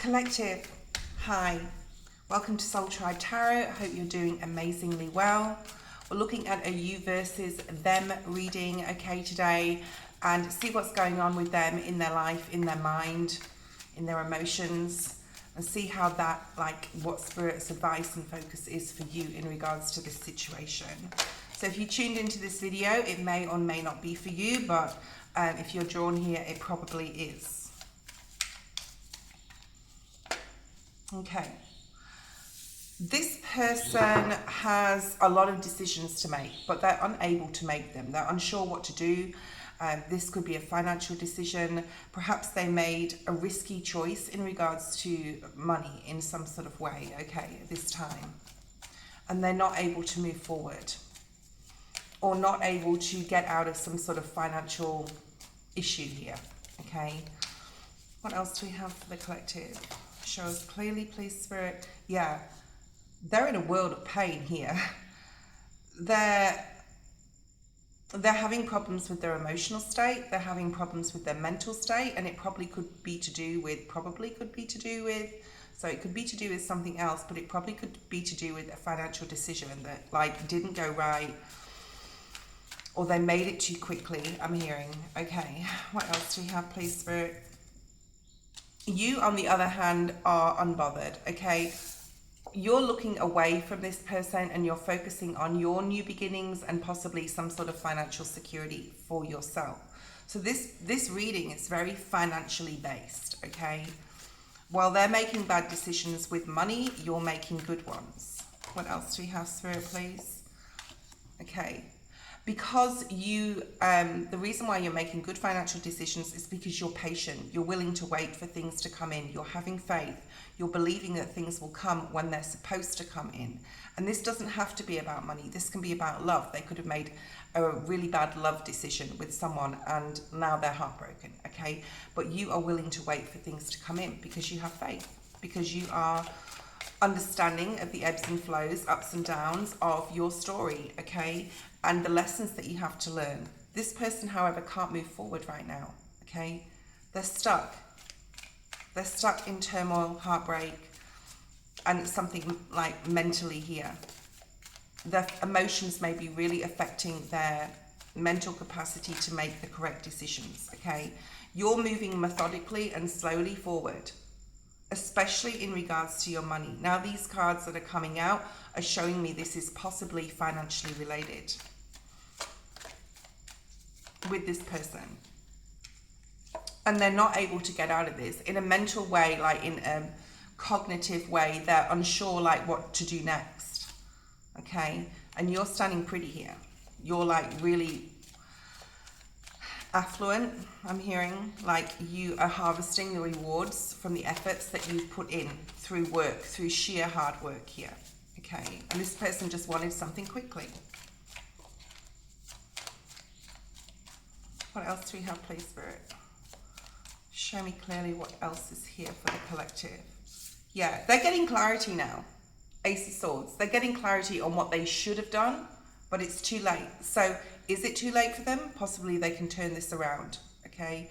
Collective, hi. Welcome to Soul Tribe Tarot. I hope you're doing amazingly well. We're looking at a you versus them reading, okay, today, and see what's going on with them in their life, in their mind, in their emotions, and see how that, like, what Spirit's advice and focus is for you in regards to this situation. So if you tuned into this video, it may or may not be for you, but if you're drawn here, it probably is. Okay. This person has a lot of decisions to make, but they're unable to make them. They're unsure what to do. This could be a financial decision. Perhaps they made a risky choice in regards to money in some sort of way, okay, at this time. And they're not able to move forward, or not able to get out of some sort of financial issue here, okay? What else do we have for the collective? Show us clearly, please, Spirit. Yeah, they're in a world of pain here. They're having problems with their emotional state. They're having problems with their mental state, and it probably could be to do with, so it could be to do with something else, but it probably could be to do with a financial decision that, like, didn't go right, or they made it too quickly, I'm hearing. Okay, what else do we have, please, Spirit? You, on the other hand, are unbothered, okay? You're looking away from this person and you're focusing on your new beginnings and possibly some sort of financial security for yourself. So this reading is very financially based, okay? While they're making bad decisions with money, you're making good ones. What else do we have, Spirit, please? Okay. Because you, the reason why you're making good financial decisions is because you're patient. You're willing to wait for things to come in. You're having faith. You're believing that things will come when they're supposed to come in. And this doesn't have to be about money. This can be about love. They could have made a really bad love decision with someone and now they're heartbroken, okay? But you are willing to wait for things to come in because you have faith, because you are understanding of the ebbs and flows, ups and downs of your story, okay? And the lessons that you have to learn. This person, however, can't move forward right now, okay? They're stuck. They're stuck in turmoil, heartbreak, and something like mentally here. Their emotions may be really affecting their mental capacity to make the correct decisions, okay? You're moving methodically and slowly forward, especially in regards to your money. Now, these cards that are coming out are showing me this is possibly financially related with this person. And they're not able to get out of this in a mental way, like in a cognitive way. They're unsure, like, what to do next, okay? And you're standing pretty here. You're, like, really affluent, I'm hearing. Like, you are harvesting the rewards from the efforts that you've put in through work, through sheer hard work here, okay? And this person just wanted something quickly. What else do we have, please, Spirit? Show me clearly what else is here for the collective. Yeah, they're getting clarity now. Ace of Swords. They're getting clarity on what they should have done, but it's too late. So is it too late for them? Possibly they can turn this around, okay?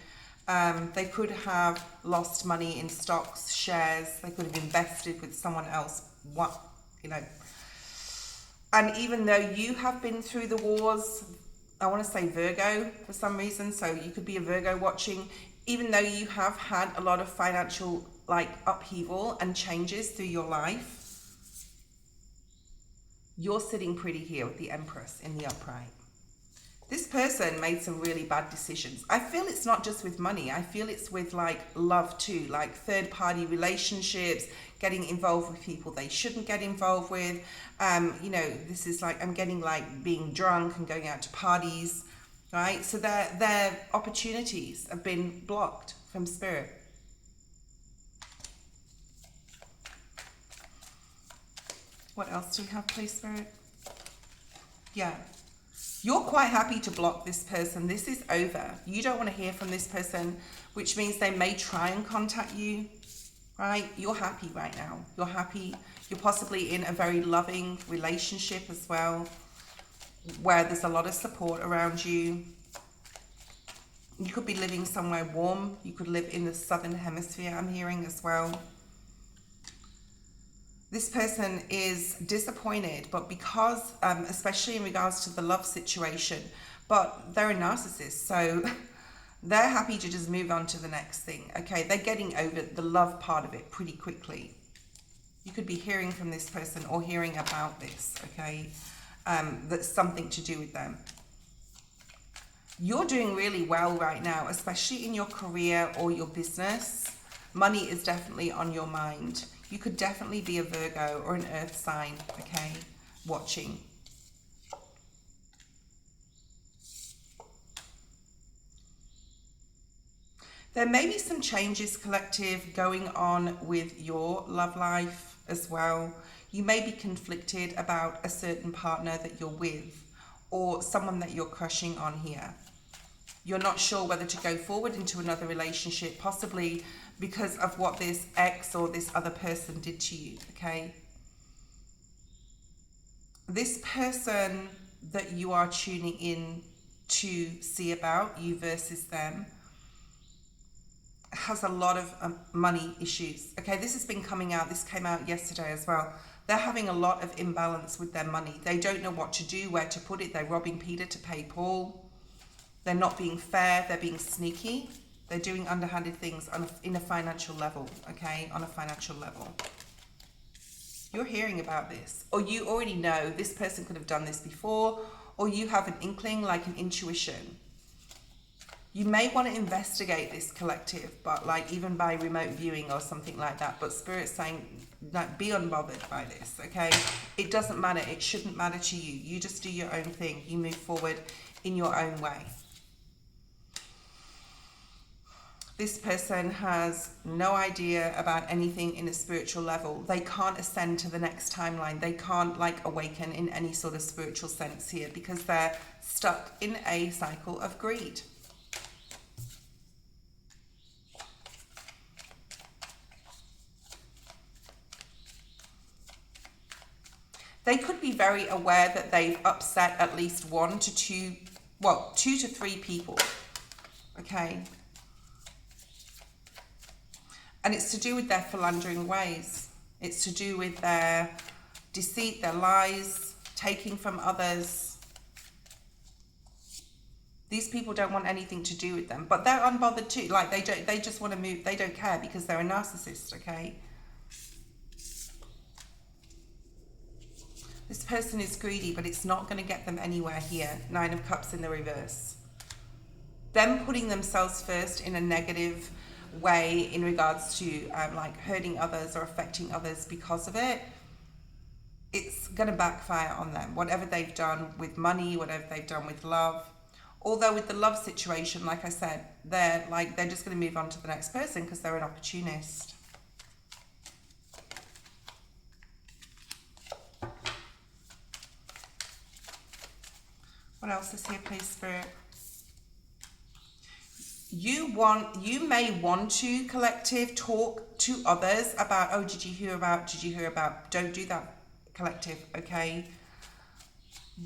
They could have lost money in stocks, shares. They could have invested with someone else. What, you know. And even though you have been through the wars, I want to say Virgo for some reason, so you could be a Virgo watching, even though you have had a lot of financial, like, upheaval and changes through your life, you're sitting pretty here with the Empress in the upright. This person made some really bad decisions. I feel it's not just with money. I feel it's with, like, love too, like third-party relationships, getting involved with people they shouldn't get involved with. You know, this is like, I'm getting, like, being drunk and going out to parties, right? So their opportunities have been blocked from Spirit. What else do we have, please, Spirit? Yeah. You're quite happy to block this person. This is over. You don't want to hear from this person, which means they may try and contact you, right? You're happy right now. You're happy. You're possibly in a very loving relationship as well, where there's a lot of support around you. You could be living somewhere warm. You could live in the southern hemisphere, I'm hearing as well. This person is disappointed, but because, especially in regards to the love situation, but they're a narcissist, so they're happy to just move on to the next thing, okay? They're getting over the love part of it pretty quickly. You could be hearing from this person or hearing about this, okay? That's something to do with them. You're doing really well right now, especially in your career or your business. Money is definitely on your mind. You could definitely be a Virgo or an earth sign, okay, watching. There may be some changes, collective, going on with your love life as well. You may be conflicted about a certain partner that you're with or someone that you're crushing on here. You're not sure whether to go forward into another relationship, possibly because of what this ex or this other person did to you, okay? This person that you are tuning in to see about, you versus them, has a lot of money issues, okay? This has been coming out, this came out yesterday as well. They're having a lot of imbalance with their money. They don't know what to do, where to put it. They're robbing Peter to pay Paul. They're not being fair, they're being sneaky. They're doing underhanded things in a financial level, okay? On a financial level. You're hearing about this, or you already know this person could have done this before, or you have an inkling, like an intuition. You may want to investigate this, collective, but like even by remote viewing or something like that. But Spirit's saying, like, be unbothered by this, okay? It doesn't matter. It shouldn't matter to you. You just do your own thing. You move forward in your own way. This person has no idea about anything in a spiritual level. They can't ascend to the next timeline. They can't like awaken in any sort of spiritual sense here because they're stuck in a cycle of greed. They could be very aware that they've upset at least 1 to 2, well, 2 to 3 people, okay? And it's to do with their philandering ways. It's to do with their deceit, their lies, taking from others. These people don't want anything to do with them, but they're unbothered too. Like they just want to move. They don't care because they're a narcissist, okay? This person is greedy, but it's not going to get them anywhere here. 9 of Cups in the reverse. Them putting themselves first in a negative way in regards to like hurting others or affecting others because of it, it's going to backfire on them. Whatever they've done with money, whatever they've done with love. Although with the love situation, like I said, they're just going to move on to the next person because they're an opportunist. What else is here, please, Spirit? You may want to, collective, talk to others about, oh, did you hear about, don't do that, collective, okay?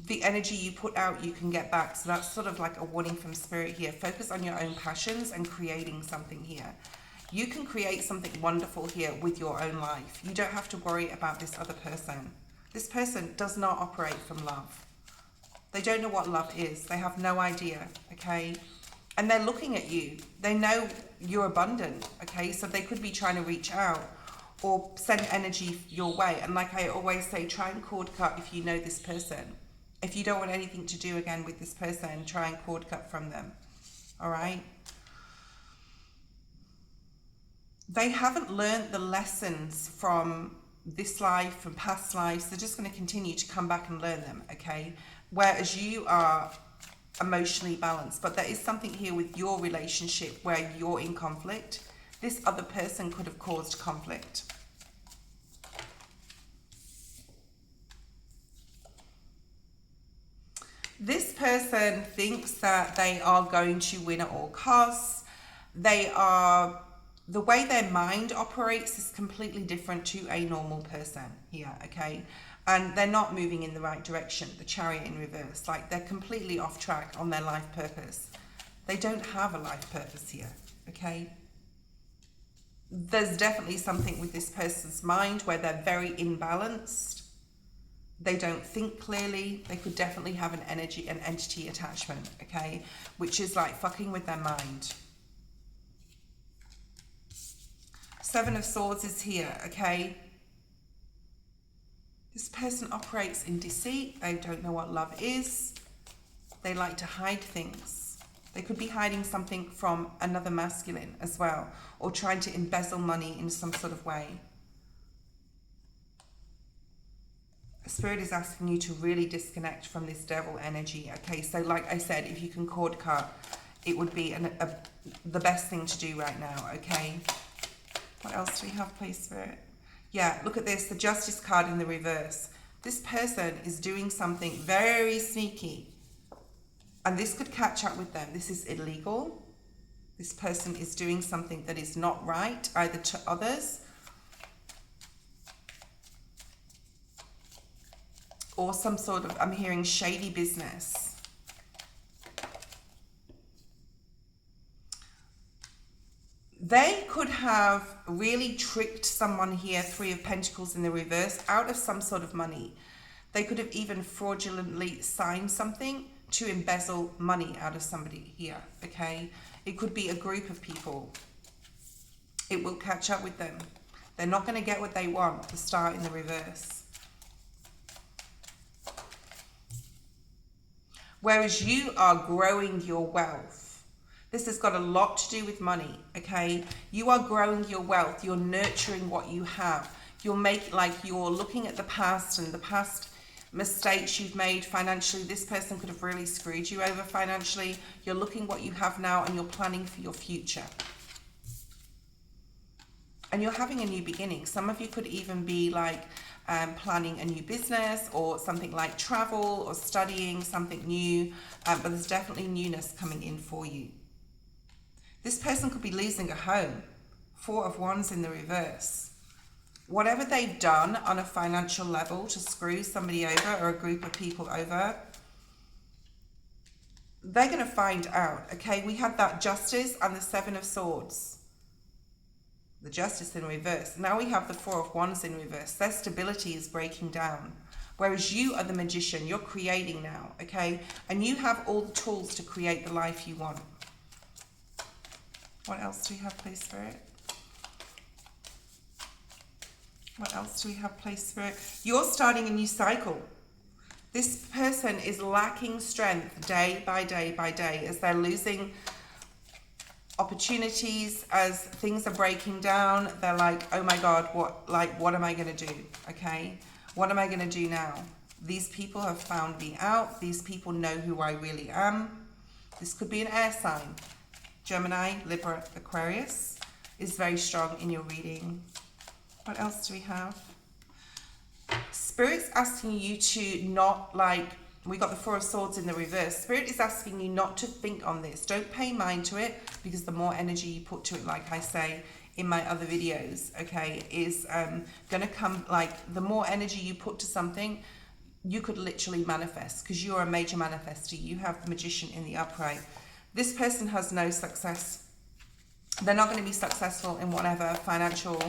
The energy you put out, you can get back. So that's sort of like a warning from Spirit here. Focus on your own passions and creating something here. You can create something wonderful here with your own life. You don't have to worry about this other person. This person does not operate from love. They don't know what love is. They have no idea, okay? And they're looking at you. They know you're abundant, okay? So they could be trying to reach out or send energy your way. And like I always say, try and cord cut if you know this person. If you don't want anything to do again with this person, try and cord cut from them, all right? They haven't learned the lessons from this life, from past lives. They're just going to continue to come back and learn them, okay? Whereas you are emotionally balanced. But there is something here with your relationship where you're in conflict. This other person could have caused conflict. This person thinks that they are going to win at all costs. The way their mind operates is completely different to a normal person here, okay? And they're not moving in the right direction, the Chariot in reverse. Like, they're completely off track on their life purpose. They don't have a life purpose here, okay? there's definitely something with this person's mind where they're very imbalanced. They don't think clearly. They could definitely have an entity attachment, okay? Which is like fucking with their mind. Seven of Swords is here, okay? This person operates in deceit. They don't know what love is. They like to hide things. They could be hiding something from another masculine as well, or trying to embezzle money in some sort of way. Spirit is asking you to really disconnect from this devil energy, okay? So like I said, if you can cord cut, it would be the best thing to do right now, okay? What else do we have, please, Spirit? Yeah, look at this, the Justice card in the reverse. This person is doing something very sneaky, and this could catch up with them. This is illegal. This person is doing something that is not right, either to others or some sort of, I'm hearing, shady business. They could have really tricked someone here, Three of Pentacles in the reverse, out of some sort of money. They could have even fraudulently signed something to embezzle money out of somebody here, okay? It could be a group of people. It will catch up with them. They're not going to get what they want, the Star in the reverse. Whereas you are growing your wealth. This has got a lot to do with money, okay? You are growing your wealth. You're nurturing what you have. You're looking at the past and the past mistakes you've made financially. This person could have really screwed you over financially. You're looking what you have now and you're planning for your future. And you're having a new beginning. Some of you could even be like planning a new business or something like travel or studying something new. But there's definitely newness coming in for you. This person could be losing a home. Four of Wands in the reverse. Whatever they've done on a financial level to screw somebody over or a group of people over, they're going to find out, okay? We had that Justice and the Seven of Swords. The Justice in reverse. Now we have the Four of Wands in reverse. Their stability is breaking down. Whereas you are the Magician. You're creating now, okay? And you have all the tools to create the life you want. What else do we have, please, Spirit? What else do we have, please, Spirit? You're starting a new cycle. This person is lacking strength day by day by day as they're losing opportunities, as things are breaking down. They're like, oh my God, what am I going to do? Okay, what am I going to do now? These people have found me out. These people know who I really am. This could be an air sign. Gemini, Libra, Aquarius is very strong in your reading. What else do we have? Spirit's asking you to not we got the Four of Swords in the reverse. Spirit is asking you not to think on this. Don't pay mind to it, because the more energy you put to it, like I say in my other videos, okay, is going to come, the more energy you put to something, you could literally manifest, because you're a major manifester. You have the Magician in the upright. This person has no success. They're not going to be successful in whatever financial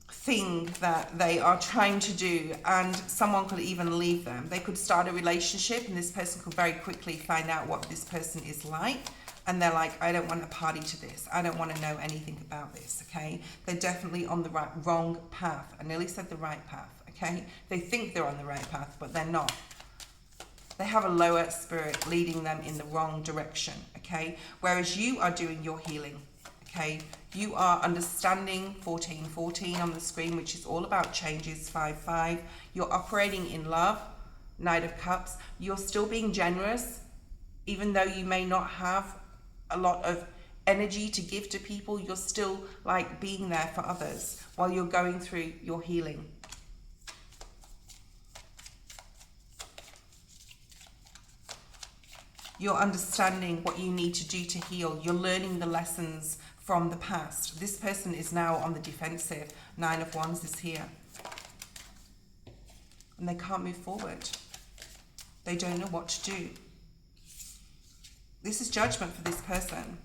thing that they are trying to do, and someone could even leave them. They could start a relationship and this person could very quickly find out what this person is like, and they're like, I don't want a party to this. I don't want to know anything about this, okay? They're definitely on the wrong path. I nearly said the right path, okay? They think they're on the right path, but they're not. They have a lower spirit leading them in the wrong direction, okay? Whereas you are doing your healing, okay? You are understanding 1414 on the screen, which is all about changes, 5-5. You're operating in love, Knight of Cups. You're still being generous, even though you may not have a lot of energy to give to people. You're still being there for others while you're going through your healing. You're understanding what you need to do to heal. You're learning the lessons from the past. This person is now on the defensive. Nine of Wands is here. And they can't move forward. They don't know what to do. This is judgment for this person.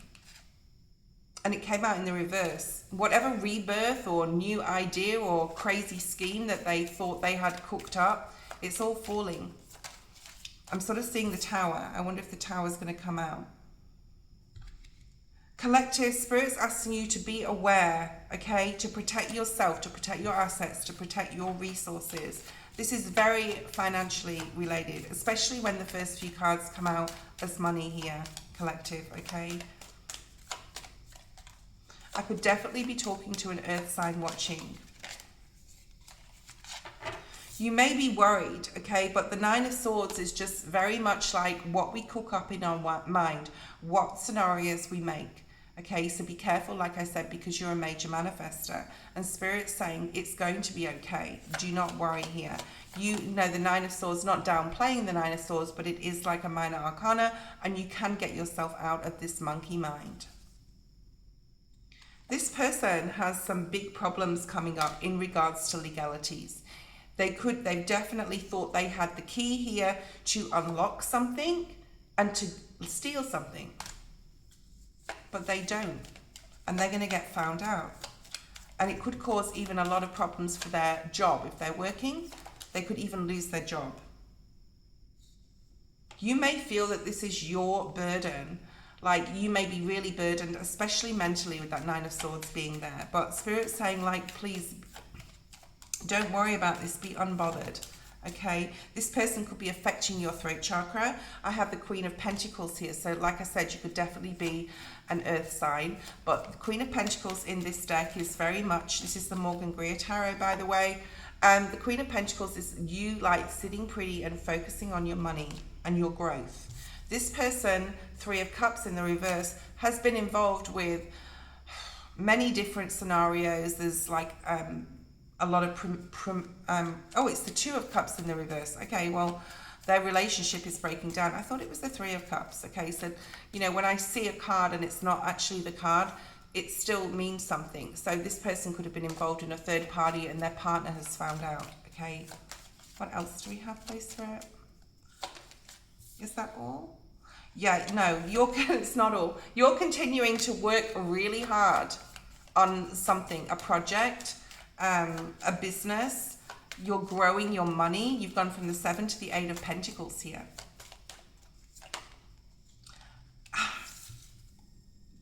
And it came out in the reverse. Whatever rebirth or new idea or crazy scheme that they thought they had cooked up, it's all falling. I'm sort of seeing the Tower. I wonder if the Tower is going to come out. Collective, Spirit's asking you to be aware, okay? To protect yourself, to protect your assets, to protect your resources. This is very financially related, especially when the first few cards come out as money here, Collective, okay? I could definitely be talking to an earth sign watching. You may be worried, okay, but the Nine of Swords is just very much like what we cook up in our mind, what scenarios we make, okay? So be careful, like I said, because you're a major manifester, and Spirit's saying it's going to be okay. Do not worry here. You know the Nine of Swords, not downplaying the Nine of Swords, but it is like a minor arcana, and you can get yourself out of this monkey mind. This person has some big problems coming up in regards to legalities. They've definitely thought they had the key here to unlock something and to steal something. But they don't. And they're going to get found out. And it could cause even a lot of problems for their job. If they're working, they could even lose their job. You may feel that this is your burden. Like, you may be really burdened, especially mentally, with that Nine of Swords being there. But Spirit's saying, like, please, don't worry about this. Be unbothered, okay? This person could be affecting your throat chakra. I have the Queen of Pentacles here. So, like I said, you could definitely be an earth sign. But the Queen of Pentacles in this deck is very much, this is the Morgan Greer Tarot, by the way. The Queen of Pentacles is you, like, sitting pretty and focusing on your money and your growth. This person, Three of Cups in the reverse, has been involved with many different scenarios. There's like a lot of oh, it's the Two of Cups in the reverse. Okay, well, their relationship is breaking down. I thought it was the Three of Cups. Okay, so, you know, when I see a card and it's not actually the card, it still means something. So this person could have been involved in a third party and their partner has found out. Okay, what else do we have, please, for it? Is that all? Yeah, no, it's not all. You're continuing to work really hard on something, a project, a business. You're growing your money. You've gone from the 7 to the 8 of Pentacles here.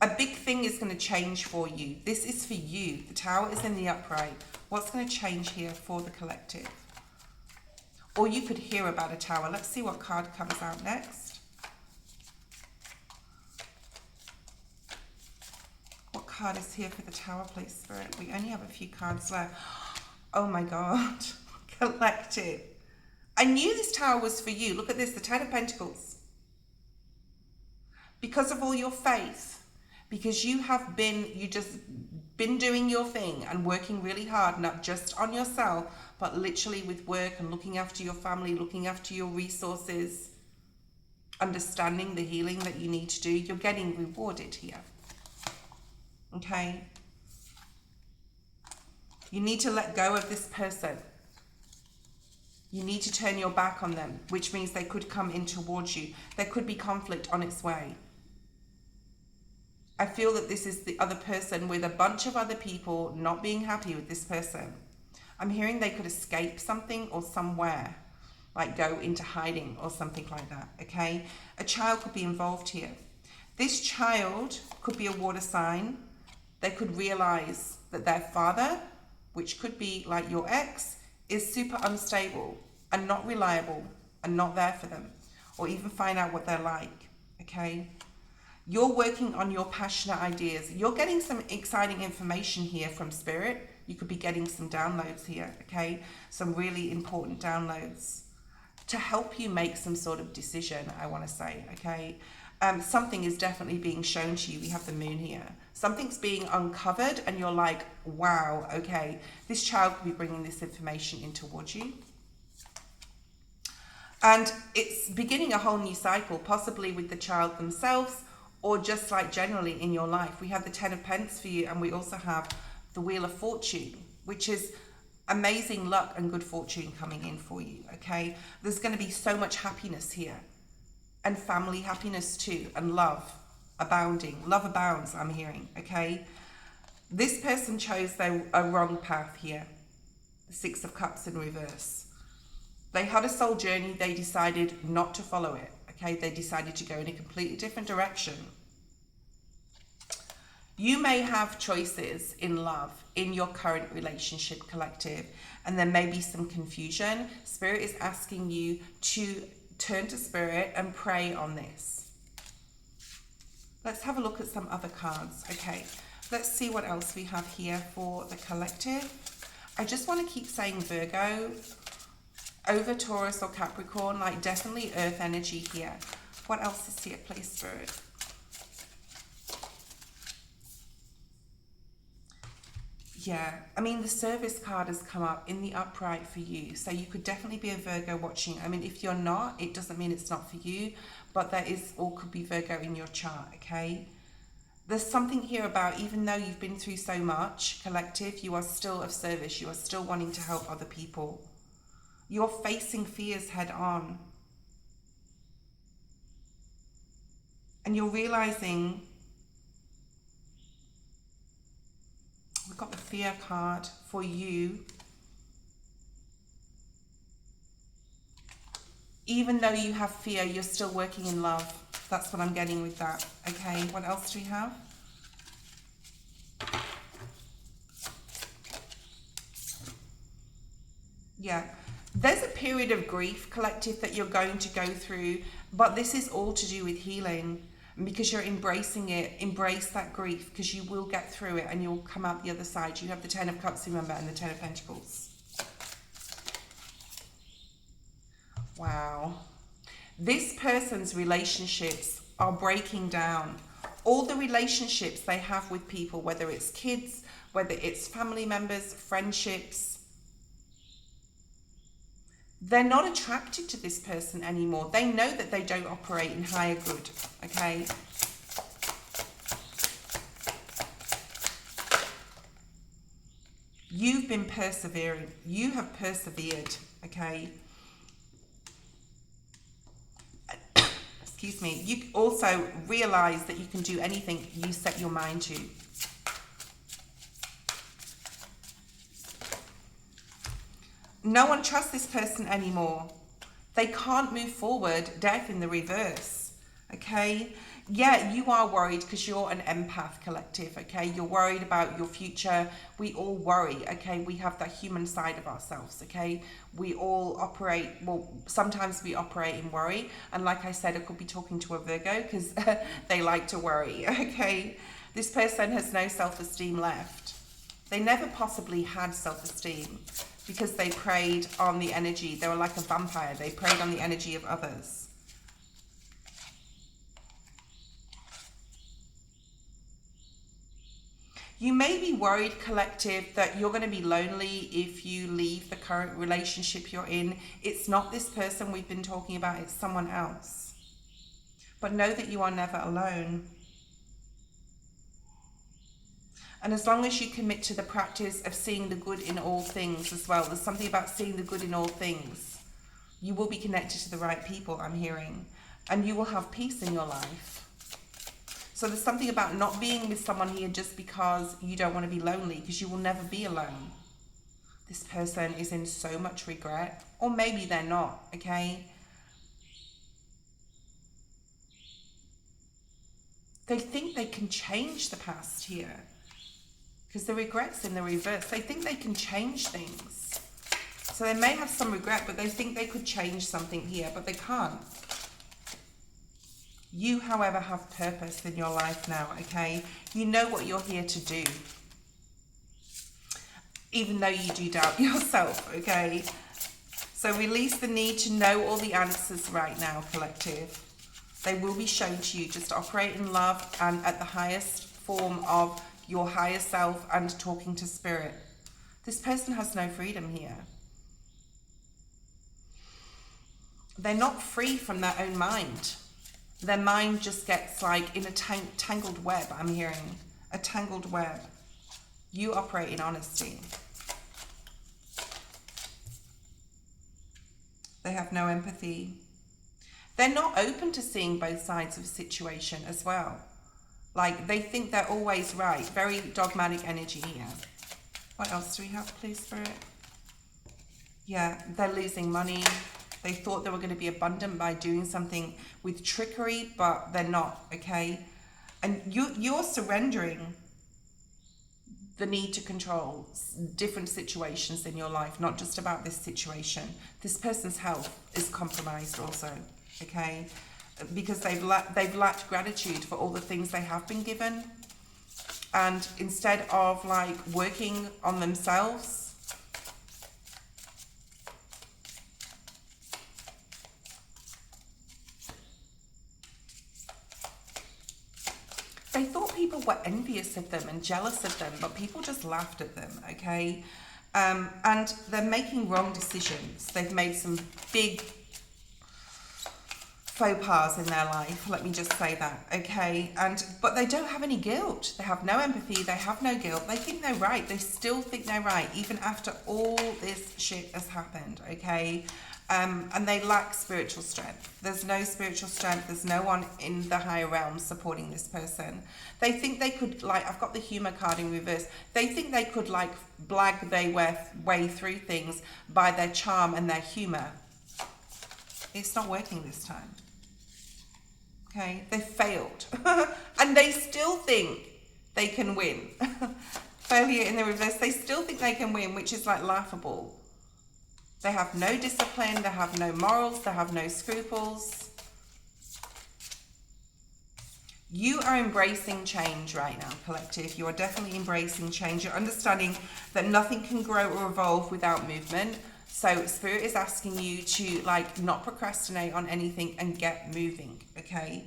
A big thing is going to change for you. This is for you. The Tower is in the upright. What's going to change here for the collective? Or you could hear about a Tower. Let's see what card comes out next. What card is here for the Tower, please, Spirit? We only have a few cards left. Oh my God. Collective. I knew this Tower was for you. Look at this, the Ten of Pentacles. Because of all your faith, because you just been doing your thing and working really hard, not just on yourself, but literally with work and looking after your family, looking after your resources, understanding the healing that you need to do, you're getting rewarded here. Okay? You need to let go of this person. You need to turn your back on them, which means they could come in towards you. There could be conflict on its way. I feel that this is the other person with a bunch of other people not being happy with this person. I'm hearing they could escape something or somewhere, like go into hiding or something like that, okay? A child could be involved here. This child could be a water sign. They could realize that their father, which could be like your ex, is super unstable and not reliable and not there for them, or even find out what they're like, okay? You're working on your passionate ideas. You're getting some exciting information here from Spirit. You could be getting some downloads here, okay? Some really important downloads to help you make some sort of decision, I want to say, okay? Something is definitely being shown to you. We have the Moon here. Something's being uncovered and you're like, wow, okay, this child could be bringing this information in towards you. And it's beginning a whole new cycle, possibly with the child themselves, or just like generally in your life. We have the Ten of Pence for you, and we also have the Wheel of Fortune, which is amazing luck and good fortune coming in for you, okay? There's going to be so much happiness here, and family happiness too, and love, abounding. Love abounds, I'm hearing, okay? This person chose a wrong path here. The Six of Cups in reverse. They had a soul journey. They decided not to follow it, okay? They decided to go in a completely different direction. You may have choices in love in your current relationship, collective, and there may be some confusion. Spirit is asking you to turn to Spirit and pray on this. Let's have a look at some other cards. Okay, let's see what else we have here for the collective. I just want to keep saying Virgo over Taurus or Capricorn, like definitely earth energy here. What else is here, please, Spirit? Yeah, I mean, the service card has come up in the upright for you. So you could definitely be a Virgo watching. I mean, if you're not, it doesn't mean it's not for you. But there is or could be Virgo in your chart, okay? There's something here about even though you've been through so much, collective, you are still of service. You are still wanting to help other people. You're facing fears head on. And you're realizing... We've got the fear card for you. Even though you have fear, you're still working in love. That's what I'm getting with that. Okay, what else do we have? Yeah, there's a period of grief, collective, that you're going to go through, but this is all to do with healing. And because you're embracing it, embrace that grief, because you will get through it and you'll come out the other side. You have the Ten of Cups, remember, and the Ten of Pentacles. Wow. This person's relationships are breaking down. All the relationships they have with people, whether it's kids, whether it's family members, friendships, they're not attracted to this person anymore. They know that they don't operate in higher good, okay? You've been persevering. You have persevered, okay? Excuse me. You also realize that you can do anything you set your mind to. No one trusts this person anymore. They can't move forward. Death in the reverse. Okay? Yeah, you are worried because you're an empath, collective. Okay? You're worried about your future. We all worry. Okay? We have that human side of ourselves. Okay? We all operate, well, sometimes we operate in worry. And like I said, I could be talking to a Virgo because they like to worry. Okay? This person has no self-esteem left. They never possibly had self-esteem, because they preyed on the energy. They were like a vampire. They preyed on the energy of others. You may be worried, collective, that you're going to be lonely if you leave the current relationship you're in. It's not this person we've been talking about. It's someone else. But know that you are never alone. And as long as you commit to the practice of seeing the good in all things as well, there's something about seeing the good in all things. You will be connected to the right people, I'm hearing. And you will have peace in your life. So there's something about not being with someone here just because you don't want to be lonely, because you will never be alone. This person is in so much regret. Or maybe they're not, okay? They think they can change the past here. Because the regret's in the reverse. They think they can change things. So they may have some regret, but they think they could change something here, but they can't. You, however, have purpose in your life now, okay? You know what you're here to do. Even though you do doubt yourself, okay? So release the need to know all the answers right now, collective. They will be shown to you. Just operate in love and at the highest form of your higher self and talking to spirit. This person has no freedom here. They're not free from their own mind. Their mind just gets like in a tangled web, I'm hearing. A tangled web. You operate in honesty. They have no empathy. They're not open to seeing both sides of a situation as well. Like, they think they're always right. Very dogmatic energy here. What else do we have, please, Spirit? Yeah, they're losing money. They thought they were going to be abundant by doing something with trickery, but they're not, okay? And you're surrendering the need to control different situations in your life, not just about this situation. This person's health is compromised also, okay? Because they've lacked gratitude for all the things they have been given. And instead of like working on themselves, they thought people were envious of them and jealous of them, but people just laughed at them, okay? And they're making wrong decisions. They've made some big faux pas in their life, let me just say that, okay? But they don't have any guilt. They have no empathy. They have no guilt. They think they're right. They still think they're right, even after all this shit has happened, okay? And they lack spiritual strength. There's no spiritual strength. There's no one in the higher realms supporting this person. They think they could, like, I've got the humor card in reverse. They think they could, like, blag their way through things by their charm and their humor. It's not working this time. Okay, they failed. And they still think they can win. Failure in the reverse. They still think they can win, which is like laughable. They have no discipline, they have no morals, they have no scruples. You are embracing change right now, collective. You are definitely embracing change. You're understanding that nothing can grow or evolve without movement. So Spirit is asking you to like not procrastinate on anything and get moving, okay?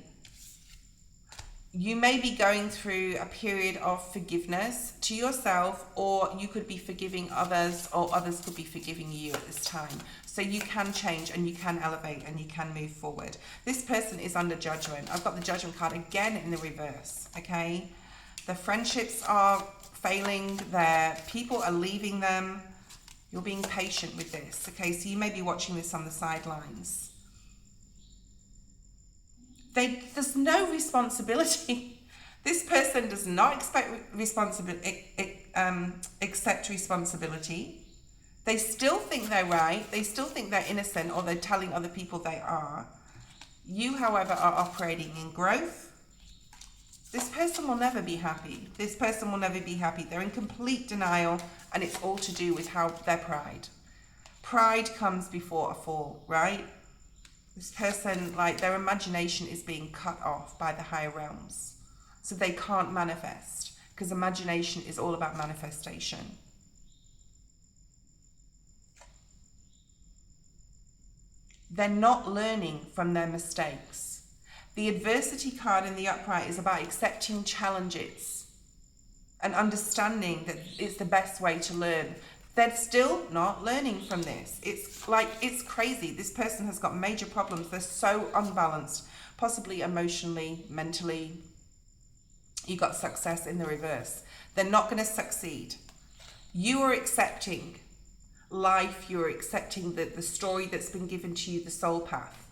You may be going through a period of forgiveness to yourself, or you could be forgiving others, or others could be forgiving you at this time. So you can change and you can elevate and you can move forward. This person is under judgment. I've got the judgment card again in the reverse, okay? The friendships are failing, their people are leaving them. You're being patient with this, okay? So you may be watching this on the sidelines. There's no responsibility. This person does not accept responsibility. They still think they're right. They still think they're innocent, or they're telling other people they are. You, however, are operating in growth. This person will never be happy. This person will never be happy. They're in complete denial, and it's all to do with how their pride. Pride comes before a fall, right? This person, like, their imagination is being cut off by the higher realms. So they can't manifest, because imagination is all about manifestation. They're not learning from their mistakes. The adversity card in the upright is about accepting challenges and understanding that it's the best way to learn. They're still not learning from this. It's like, it's crazy. This person has got major problems. They're so unbalanced, possibly emotionally, mentally. You got success in the reverse. They're not going to succeed. You are accepting life. You're accepting the story that's been given to you, the soul path.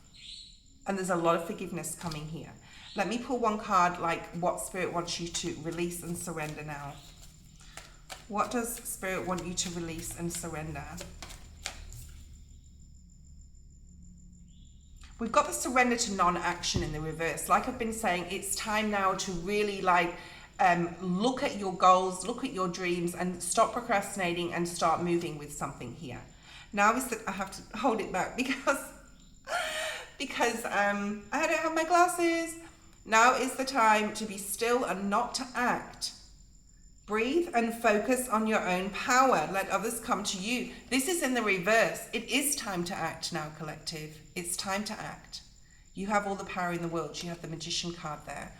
And there's a lot of forgiveness coming here. Let me pull one card, like what Spirit wants you to release and surrender now. What does Spirit want you to release and surrender? We've got the surrender to non-action in the reverse. Like I've been saying, it's time now to really like look at your goals, look at your dreams, and stop procrastinating and start moving with something here. Now is that I have to hold it back because I don't have my glasses. Now is the time to be still and not to act. Breathe and focus on your own power. Let others come to you. This is in the reverse. It is time to act now, collective. It's time to act. You have all the power in the world. You have the Magician card there.